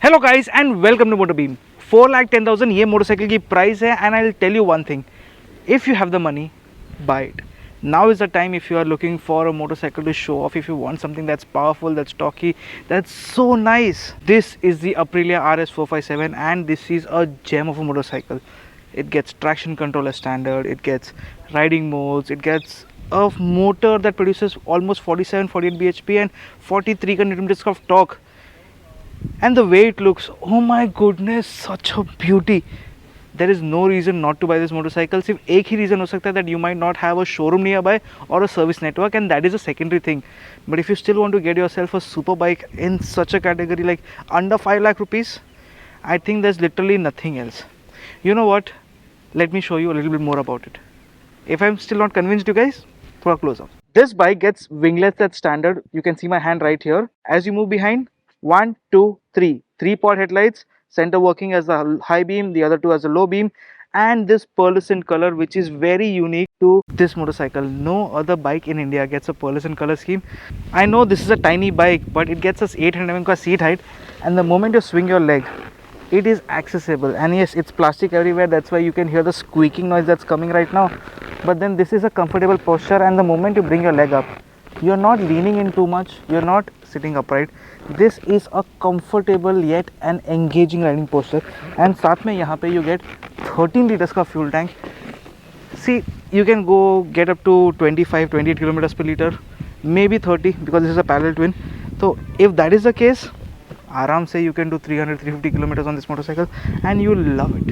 Hello guys and welcome to Motorbeam. 4,10,000 ये motorcycle की price है and I will tell you one thing, if you have the money buy it. Now is the time if you are looking for a motorcycle to show off, if you want something that's powerful, that's stocky, that's so nice. This is the Aprilia RS457 and this is a gem of a motorcycle. It gets traction control as standard, it gets riding modes, it gets a motor that produces almost 47-48 bhp and 43 Nm of torque. And the way it looks, oh my goodness, such a beauty. There is no reason not to buy this motorcycle. सिर्फ एक ही reason हो सकता है that you might not have a showroom nearby or a service network, and that is a secondary thing. But if you still want to get yourself a super bike in such a category like under 5 lakh rupees, I think there's literally nothing else. You know what? Let me show you a little bit more about it. If I'm still not convinced, you guys, थोड़ा close up. This bike gets winglets at standard. You can see my hand right here. As you move behind, 1, 2, 3 pod headlights, center working as the high beam, the other two as a low beam, and this pearlescent color which is very unique to this motorcycle. No other bike in India gets a pearlescent color scheme. I know this is a tiny bike, but it gets us 800 mm ka seat height, and the moment you swing your leg, it is accessible. And yes, it's plastic everywhere, that's why you can hear the squeaking noise that's coming right now. But then this is a comfortable posture, and the moment you bring your leg up, you're not leaning in too much, you're not sitting upright. This is a comfortable yet an engaging riding posture. And साथ में यहाँ पे you get 13 liters का fuel tank. See, you can go get up to 25-28 kilometers per liter, maybe 30 because this is a parallel twin. So if that is the case, आराम से you can do 300-350 kilometers on this motorcycle and you will love it.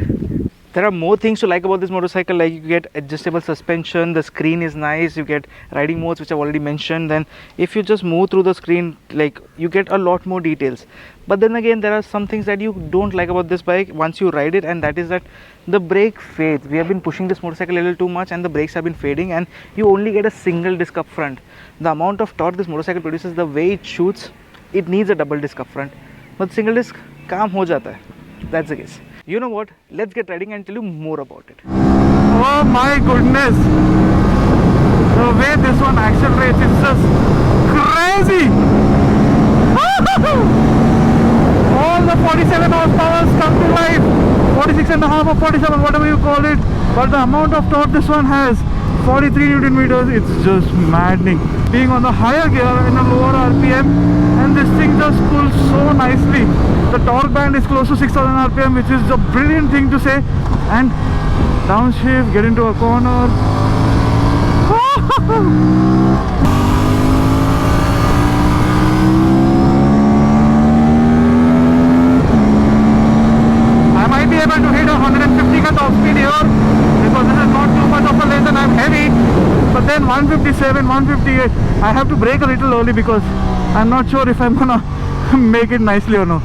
There are more things to like about this motorcycle, like you get adjustable suspension, the screen is nice, you get riding modes which I've already mentioned. Then if you just move through the screen, like you get a lot more details. But then again, there are some things that you don't like about this bike once you ride it, and that is that the brake fades. We have been pushing this motorcycle a little too much and the brakes have been fading, and you only get a single disc up front. The amount of torque this motorcycle produces, the way it shoots, it needs a double disc up front, but single disc काम हो जाता है. That's the case. You know what? Let's get riding and tell you more about it. Oh my goodness! The way this one accelerates is just crazy! All the 47 horsepower come to life. 46 and a half or 47, whatever you call it. But the amount of torque this one has, 43 Newton meters, it's just maddening. Being on the higher gear in a lower RPM, and this thing just pulls so nicely. The torque band is close to 6,000 RPM, which is a brilliant thing to say. And downshift, get into a corner. I might be able to hit 150 ka top speed here because this is not too much of a length and I'm heavy. But then 157, 158, I have to brake a little early because I'm not sure if I'm gonna make it nicely or no.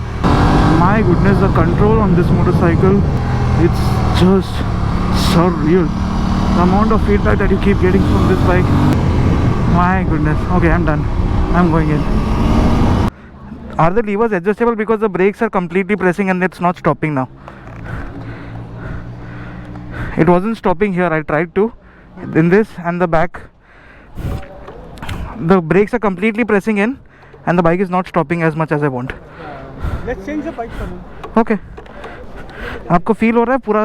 My goodness, the control on this motorcycle, it's just surreal. The amount of feedback that you keep getting from this bike, my goodness. Okay, I'm done. I'm going in. Are the levers adjustable? Because the brakes are completely pressing and it's not stopping now. It wasn't stopping here. I tried to in this and the back. The brakes are completely pressing in and the bike is not stopping as much as I want. Let's change the bike for me. Okay. आपको feel हो रहा है पूरा?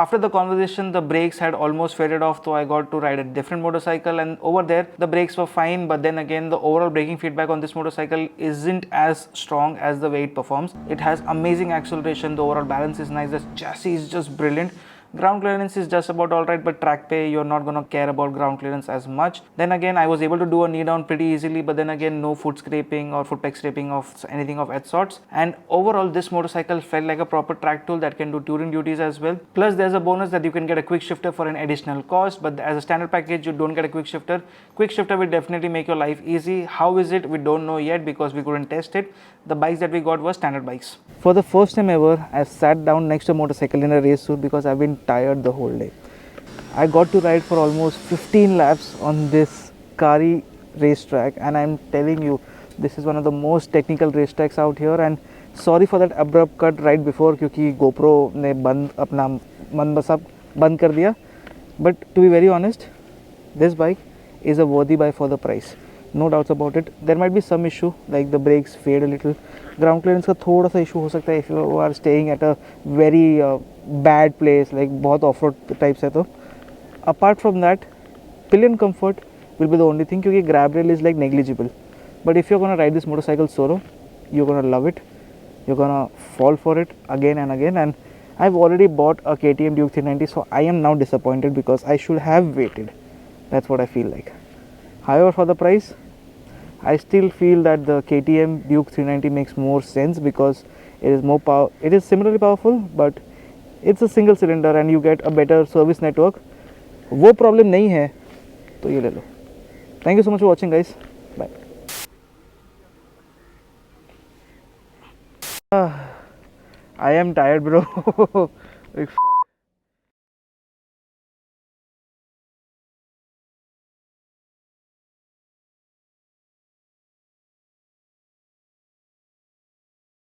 After the conversation, the brakes had almost faded off, so I got to ride a different motorcycle, and over there the brakes were fine, but then again the overall braking feedback on this motorcycle isn't as strong as the way it performs. It has amazing acceleration, the overall balance is nice, the chassis is just brilliant. Ground clearance is just about alright, but track pay, you're not gonna care about ground clearance as much. Then again, I was able to do a knee down pretty easily, but then again, no foot scraping or foot peg scraping of anything of that sorts. And overall, this motorcycle felt like a proper track tool that can do touring duties as well. Plus, there's a bonus that you can get a quick shifter for an additional cost, but as a standard package, you don't get a quick shifter. Quick shifter will definitely make your life easy. How is it? We don't know yet because we couldn't test it. The bikes that we got were standard bikes. For the first time ever, I sat down next to a motorcycle in a race suit because I've been tired the whole day. I got to ride for almost 15 laps on this Kari racetrack, and I'm telling you, this is one of the most technical racetracks out here. And sorry for that abrupt cut right before, क्योंकि GoPro ने अपना मन बसा बंद कर दिया. But to be very honest, this bike is a worthy buy for the price. no doubts about it. There might be some issue like the brakes fade a little, ground clearance का थोड़ा सा issue हो सकता है if you are staying at a very bad place like बहुत off road types है तो. Apart from that, pillion comfort will be the only thing क्योंकि grab rail is like negligible. But if you're gonna ride this motorcycle solo, you're gonna love it. You're gonna fall for it again and again. And I've already bought a KTM Duke 390, so I am now disappointed because I should have waited. That's what I feel like. However, for the price, I still feel that the KTM Duke 390 makes more sense because it is more power. It is similarly powerful, but it's a single cylinder and you get a better service network. वो problem नहीं है तो ये ले लो. Thank you so much for watching, guys. Bye. I am tired, bro. Like,